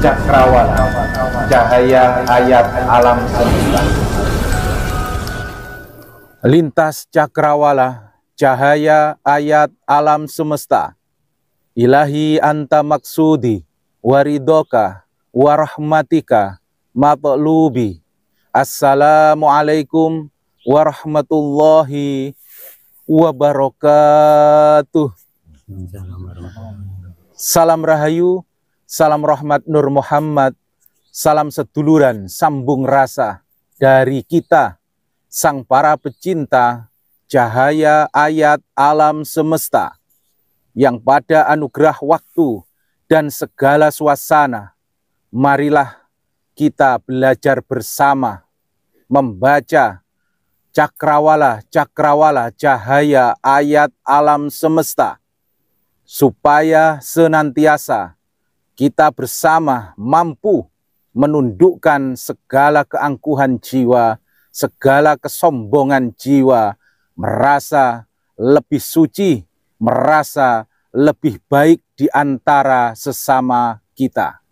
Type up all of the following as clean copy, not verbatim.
Cakrawala, cahaya ayat alam semesta. Lintas cakrawala, cahaya ayat alam semesta. Ilahi anta maksudi, waridoka, warahmatika, matlubi. Assalamualaikum warahmatullahi wabarakatuh. Salam Rahayu, salam rahmat Nur Muhammad, salam seduluran sambung rasa dari kita, sang para pecinta cahaya ayat alam semesta, yang pada anugerah waktu dan segala suasana, marilah kita belajar bersama membaca cakrawala, cakrawala cahaya ayat alam semesta, supaya senantiasa kita bersama mampu menundukkan segala keangkuhan jiwa, segala kesombongan jiwa, merasa lebih suci, merasa lebih baik di antara sesama kita.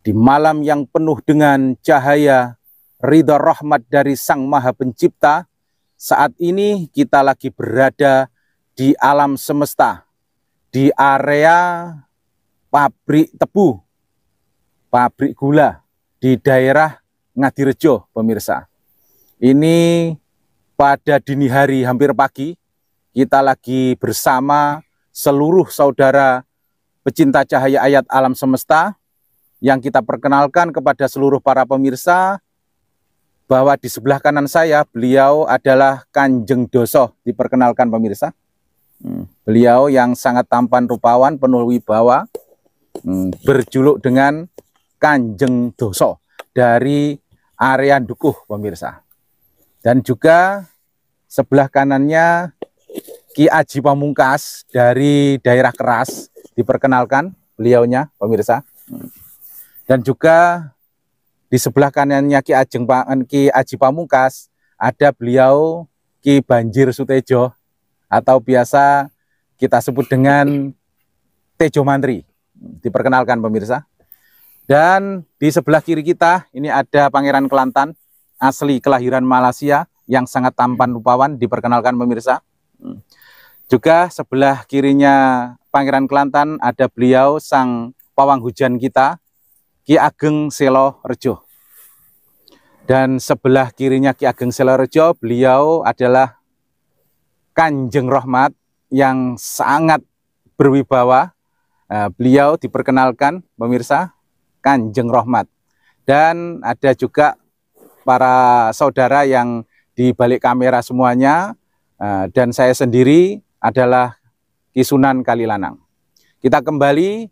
Di malam yang penuh dengan cahaya, ridha rahmat dari Sang Maha Pencipta, saat ini kita lagi berada di alam semesta, di area pabrik tebu, pabrik gula di daerah Ngadirejo, pemirsa. Ini pada dini hari hampir pagi, kita lagi bersama seluruh saudara pecinta cahaya ayat alam semesta, yang kita perkenalkan kepada seluruh para pemirsa bahwa di sebelah kanan saya beliau adalah Kanjeng Doso. Diperkenalkan pemirsa, beliau yang sangat tampan rupawan, penuh wibawa, berjuluk dengan Kanjeng Doso dari area Dukuh, pemirsa. Dan juga sebelah kanannya Ki Aji Pamungkas dari daerah Keras, diperkenalkan beliaunya, pemirsa. Dan juga di sebelah kanannya Ki Aji Pamungkas ada beliau Ki Banjir Sutejo, atau biasa kita sebut dengan Tejo Mantri, diperkenalkan pemirsa. Dan di sebelah kiri kita ini ada Pangeran Kelantan, asli kelahiran Malaysia, yang sangat tampan rupawan, diperkenalkan pemirsa. Juga sebelah kirinya Pangeran Kelantan ada beliau sang pawang hujan kita, Ki Ageng Selo Rejo. Dan sebelah kirinya Ki Ageng Selo Rejo, beliau adalah Kanjeng Rahmat yang sangat berwibawa. Beliau diperkenalkan pemirsa, Kanjeng Rahmat. Dan ada juga para saudara yang di balik kamera semuanya, dan saya sendiri adalah Ki Sunan Kalilanang. Kita kembali.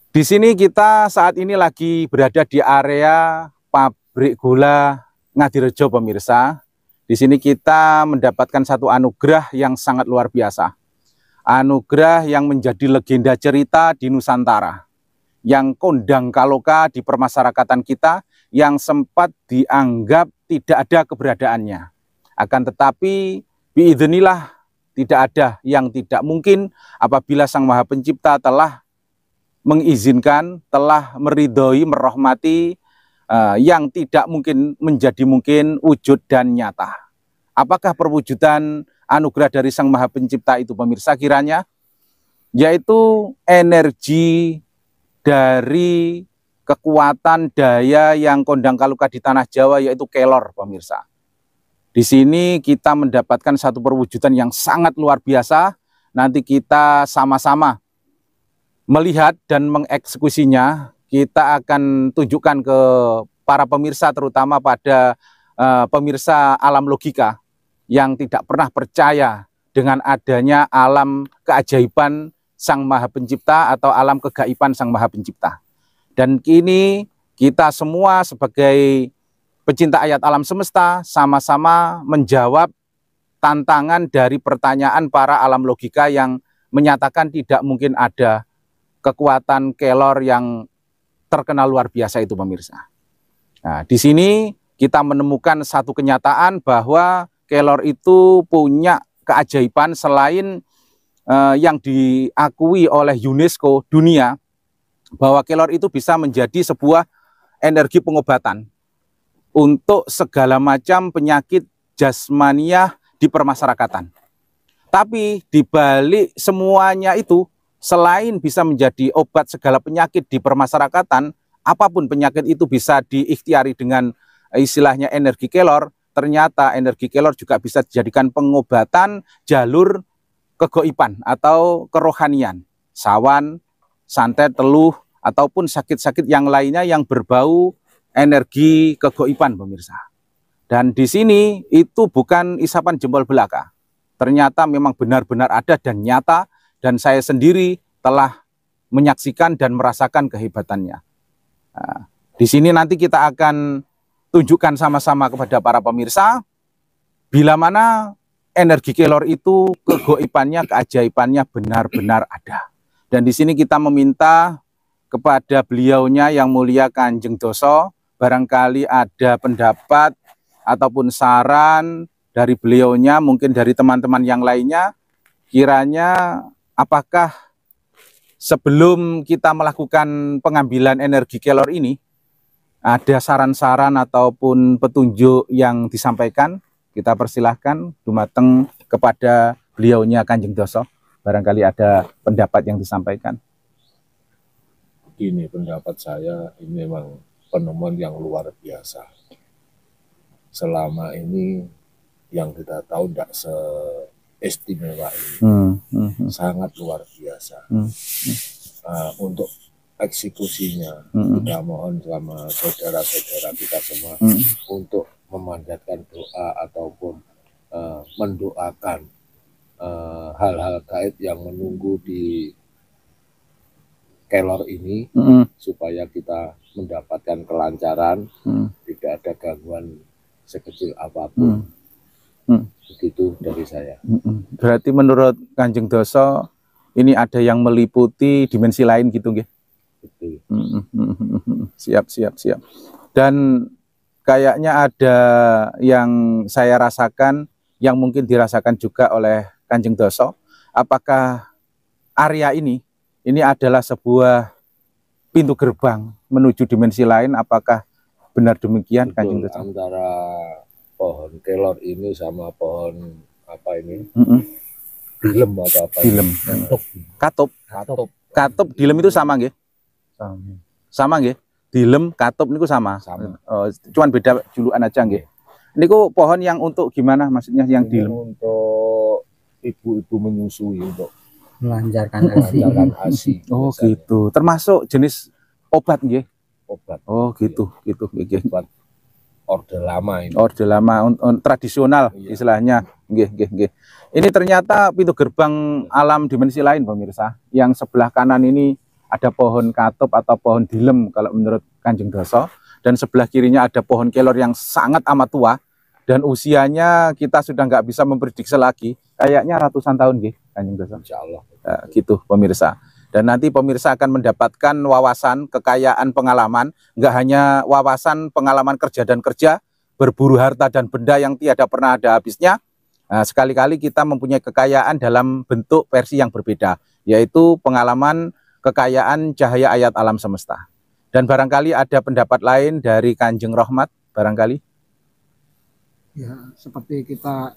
Di sini kita saat ini lagi berada di area pabrik gula Ngadirejo, pemirsa. Di sini kita mendapatkan satu anugerah yang sangat luar biasa. Anugerah yang menjadi legenda cerita di Nusantara, yang kondang kaloka di permasyarakatan kita, yang sempat dianggap tidak ada keberadaannya. Akan tetapi biidznillah, tidak ada yang tidak mungkin apabila Sang Maha Pencipta telah mengizinkan, telah meridhoi, merahmati yang tidak mungkin menjadi mungkin, wujud dan nyata. Apakah perwujudan anugerah dari Sang Maha Pencipta itu, pemirsa, kiranya? Yaitu energi dari kekuatan daya yang kondang kaluka di tanah Jawa, yaitu kelor, pemirsa. Di sini kita mendapatkan satu perwujudan yang sangat luar biasa. Nanti kita sama-sama melihat dan mengeksekusinya. Kita akan tunjukkan ke para pemirsa, terutama pada pemirsa alam logika yang tidak pernah percaya dengan adanya alam keajaiban Sang Maha Pencipta atau alam kegaiban Sang Maha Pencipta. Dan kini kita semua sebagai pecinta ayat alam semesta sama-sama menjawab tantangan dari pertanyaan para alam logika yang menyatakan tidak mungkin ada kekuatan kelor yang terkenal luar biasa itu, pemirsa. Nah, di sini kita menemukan satu kenyataan bahwa kelor itu punya keajaiban selain yang diakui oleh UNESCO dunia bahwa kelor itu bisa menjadi sebuah energi pengobatan untuk segala macam penyakit jasmaniah di permasyarakatan. Tapi di balik semuanya itu, selain bisa menjadi obat segala penyakit di permasyarakatan, apapun penyakit itu bisa diikhtiari dengan istilahnya energi kelor, ternyata energi kelor juga bisa dijadikan pengobatan jalur kegoiban atau kerohanian, sawan, santet, teluh, ataupun sakit-sakit yang lainnya yang berbau energi kegoiban, pemirsa. Dan di sini itu bukan isapan jempol belaka. Ternyata memang benar-benar ada dan nyata, dan saya sendiri telah menyaksikan dan merasakan kehebatannya. Nah, di sini nanti kita akan tunjukkan sama-sama kepada para pemirsa bila mana energi kelor itu kegoibannya, keajaibannya benar-benar ada. Dan di sini kita meminta kepada beliaunya yang mulia Kanjeng Doso, barangkali ada pendapat ataupun saran dari beliaunya, mungkin dari teman-teman yang lainnya, kiranya apakah sebelum kita melakukan pengambilan energi kelor ini, ada saran-saran ataupun petunjuk yang disampaikan, kita persilahkan dumateng kepada beliaunya Kanjeng Doso, barangkali ada pendapat yang disampaikan. Ini pendapat saya, ini memang penemuan yang luar biasa. Selama ini yang kita tahu tidak seistimewa ini, sangat luar biasa. Untuk eksekusinya, kita mohon sama saudara-saudara kita semua untuk memanjatkan doa ataupun mendoakan hal-hal gaib yang menunggu di kelor ini, supaya kita mendapatkan kelancaran, tidak ada gangguan sekecil apapun. Begitu dari saya. Berarti menurut Kanjeng Doso ini ada yang meliputi dimensi lain gitu, nggih? Betul. Siap. Dan kayaknya ada yang saya rasakan, yang mungkin dirasakan juga oleh Kanjeng Doso. Apakah area ini adalah sebuah pintu gerbang menuju dimensi lain? Apakah benar demikian, Kanjeng Doso? Antara pohon kelor ini sama pohon apa ini? Dilem atau apa? Dilem. Katup, dilem itu sama nggih? Sama nggih. Dilem, katup niku sama. Cuman beda julukan aja nggih. Niku pohon yang untuk gimana maksudnya yang dilem? Untuk ibu-ibu menyusui, untuk melancarkan ASI. Oh gitu. Termasuk jenis obat nggih? Obat. Oh gitu. Obat orde lama ini. Orde lama, tradisional istilahnya. Nggih. Ini ternyata pintu gerbang alam dimensi lain, pemirsa. Yang sebelah kanan ini ada pohon katup atau pohon dilem kalau menurut Kanjeng Doso, dan sebelah kirinya ada pohon kelor yang sangat amat tua, dan usianya kita sudah nggak bisa memprediksi lagi. Kayaknya ratusan tahun nggih, Kanjeng Doso. Insyaallah. Gitu pemirsa. Dan nanti pemirsa akan mendapatkan wawasan, kekayaan pengalaman, nggak hanya wawasan pengalaman kerja dan kerja, berburu harta dan benda yang tiada pernah ada habisnya. Nah, sekali-kali kita mempunyai kekayaan dalam bentuk versi yang berbeda, yaitu pengalaman kekayaan cahaya ayat alam semesta. Dan barangkali ada pendapat lain dari Kanjeng Rohmat, barangkali. Ya, seperti kita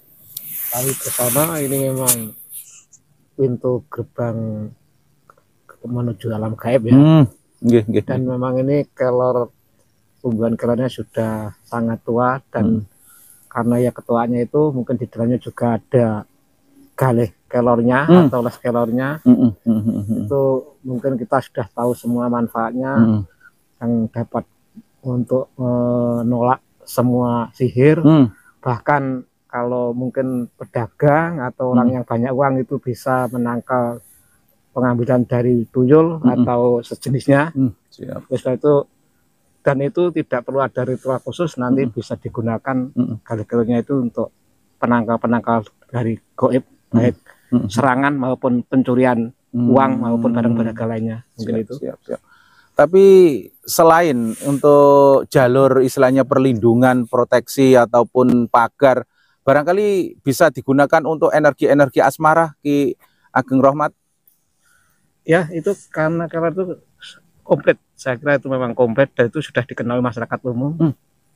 tahu bersama, ini memang pintu gerbang menuju alam gaib ya. Dan memang ini kelor, tumbuhan kelornya sudah sangat tua, dan karena ya ketuanya itu mungkin di dalamnya juga ada galih kelornya atau les kelornya. Itu mungkin kita sudah tahu semua manfaatnya, yang dapat untuk menolak semua sihir. Bahkan kalau mungkin pedagang atau orang yang banyak uang itu bisa menangkal pengambilan dari tuyul atau sejenisnya. Setelah itu, dan itu tidak perlu ada ritual khusus, nanti bisa digunakan galih-galihnya itu untuk penangkal dari goib, baik serangan maupun pencurian uang maupun barang-barang lainnya. Mungkin itu. Siap. Tapi selain untuk jalur istilahnya perlindungan, proteksi ataupun pagar, barangkali bisa digunakan untuk energi-energi asmara, Ki Ageng Rohmat. Ya, itu karena kelor itu komplit. Saya kira itu memang komplit dan itu sudah dikenal masyarakat umum.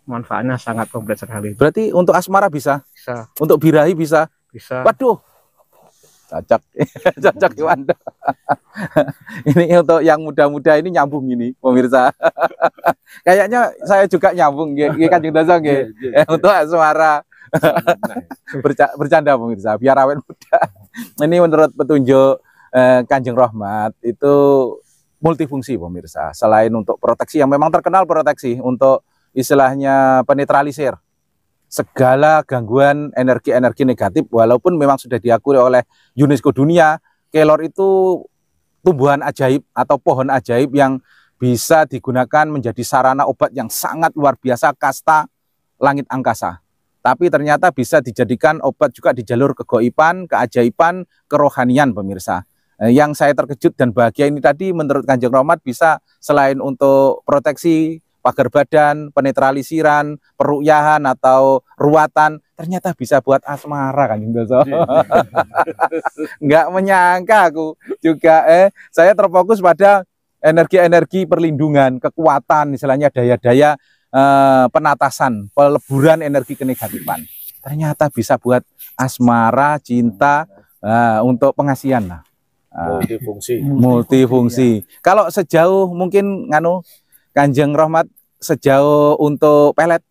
Manfaatnya sangat komplit sekali. Berarti untuk asmara bisa? Bisa. Untuk birahi bisa? Bisa. Waduh, cocok. Cocok Iwanda. Ini untuk yang muda-muda ini nyambung ini pemirsa. Kayaknya saya juga nyambung Kanjeng Doso untuk asmara. Bercanda pemirsa biar awet muda. Ini menurut petunjuk Kanjeng Rohmat itu multifungsi pemirsa. Selain untuk proteksi yang memang terkenal proteksi untuk istilahnya penetralisir segala gangguan energi-energi negatif, walaupun memang sudah diakui oleh UNESCO dunia, kelor itu tumbuhan ajaib atau pohon ajaib yang bisa digunakan menjadi sarana obat yang sangat luar biasa kasta langit angkasa. Tapi ternyata bisa dijadikan obat juga di jalur kegoiban, keajaiban, kerohanian pemirsa. Yang saya terkejut dan bahagia ini tadi menurut Kanjeng Rohmat bisa selain untuk proteksi pagar badan, penetralisiran, perukyahan atau ruatan, ternyata bisa buat asmara Kanjeng Doso. Nggak menyangka aku juga saya terfokus pada energi-energi perlindungan, kekuatan, istilahnya daya-daya penatasan, peleburan energi kenegatifan. Ternyata bisa buat asmara, cinta, untuk pengasihan lah. Multifungsi. Kalau sejauh mungkin Kanjeng Rohmat sejauh untuk pelet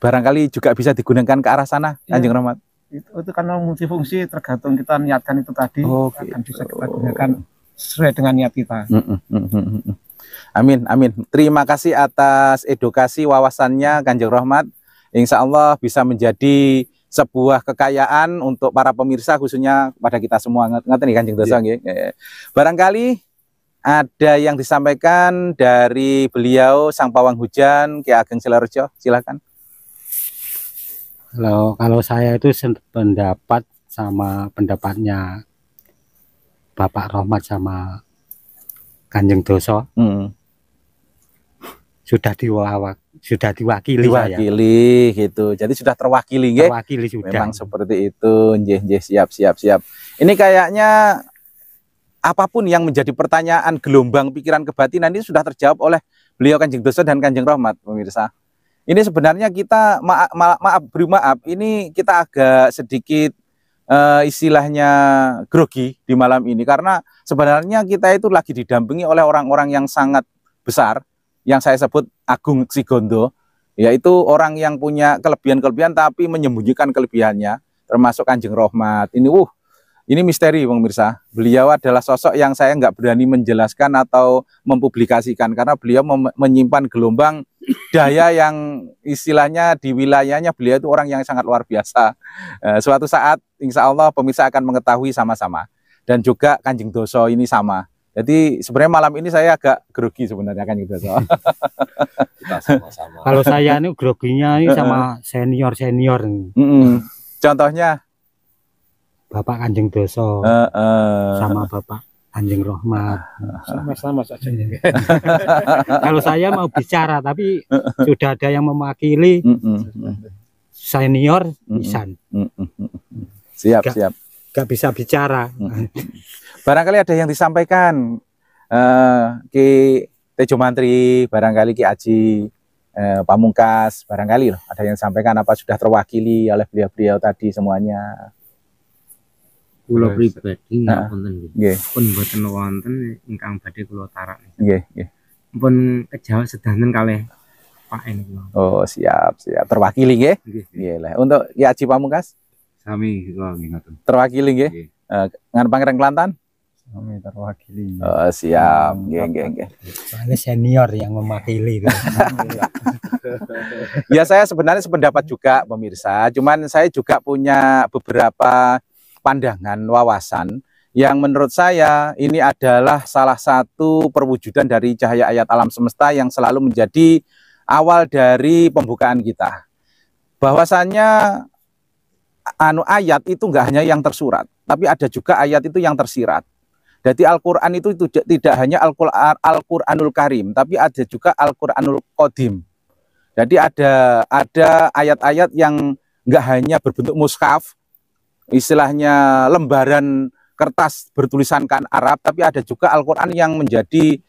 barangkali juga bisa digunakan ke arah sana Kanjeng Rohmat. Itu karena multifungsi tergantung kita niatkan itu tadi akan bisa kita gunakan sesuai dengan niat kita. Amin, amin. Terima kasih atas edukasi wawasannya Kanjeng Rohmat. Insya Allah bisa menjadi sebuah kekayaan untuk para pemirsa khususnya pada kita semua. Ngerti nih Kanjeng Doso nggih. Barangkali ada yang disampaikan dari beliau Sang Pawang Hujan Ki Ageng Silarejo, silakan. Kalau saya itu pendapat sama pendapatnya Bapak Rohmat sama Kanjeng Doso. Sudah diwakili saya. Gitu. Jadi sudah terwakili nggih. Terwakili sudah. Memang seperti itu. Nggih, siap. Ini kayaknya apapun yang menjadi pertanyaan gelombang pikiran kebatinan ini sudah terjawab oleh beliau Kanjeng Doso dan Kanjeng Rohmat pemirsa. Ini sebenarnya kita beri maaf, ini kita agak sedikit istilahnya grogi di malam ini karena sebenarnya kita itu lagi didampingi oleh orang-orang yang sangat besar yang saya sebut Agung Sigondo, yaitu orang yang punya kelebihan-kelebihan tapi menyembunyikan kelebihannya, termasuk Kanjeng Rohmat. Ini misteri pemirsa. Beliau adalah sosok yang saya nggak berani menjelaskan atau mempublikasikan karena beliau menyimpan gelombang daya yang istilahnya di wilayahnya beliau itu orang yang sangat luar biasa. Suatu saat insya Allah pemirsa akan mengetahui sama-sama. Dan juga Kanjeng Doso ini sama. Jadi sebenarnya malam ini saya agak grogi sebenarnya Kanjeng Doso. Kita sama-sama. Kalau saya ini groginya ini sama senior. Contohnya Bapak Kanjeng Doso sama Bapak Kanjeng Rohmat. Sama-sama saja. Kalau saya mau bicara tapi sudah ada yang mewakili senior Isan. Siap. Gak bisa bicara. Barangkali ada yang disampaikan Ki Tejo Mantri, barangkali Ki Aji Pamungkas, barangkali loh ada yang disampaikan apa sudah terwakili oleh beliau-beliau tadi semuanya. Kula pribadi wonten nggih. Pun boten wonten ingkang badhe kula tarak. Nggih. Pun kejawa sedanten kalih Pak N. Oh, siap. Terwakili nggih? Nggih lah. Untuk Ki Aji Pamungkas? Sami kula ngoten. Terwakili nggih? Ngan Pangereng Kelantan? Kami terwakili. Oh, siap. Nggih. Soalnya senior yang mewakili itu. Ya saya sebenarnya sependapat juga pemirsa. Cuman saya juga punya beberapa pandangan, wawasan yang menurut saya ini adalah salah satu perwujudan dari cahaya ayat alam semesta yang selalu menjadi awal dari pembukaan kita. Bahwasannya ayat itu enggak hanya yang tersurat, tapi ada juga ayat itu yang tersirat. Jadi Al-Quran itu tidak hanya Al-Quranul Karim, tapi ada juga Al-Quranul Qadim. Jadi ada ayat-ayat yang enggak hanya berbentuk mushaf, istilahnya lembaran kertas bertulisankan Arab, tapi ada juga Al-Quran yang menjadi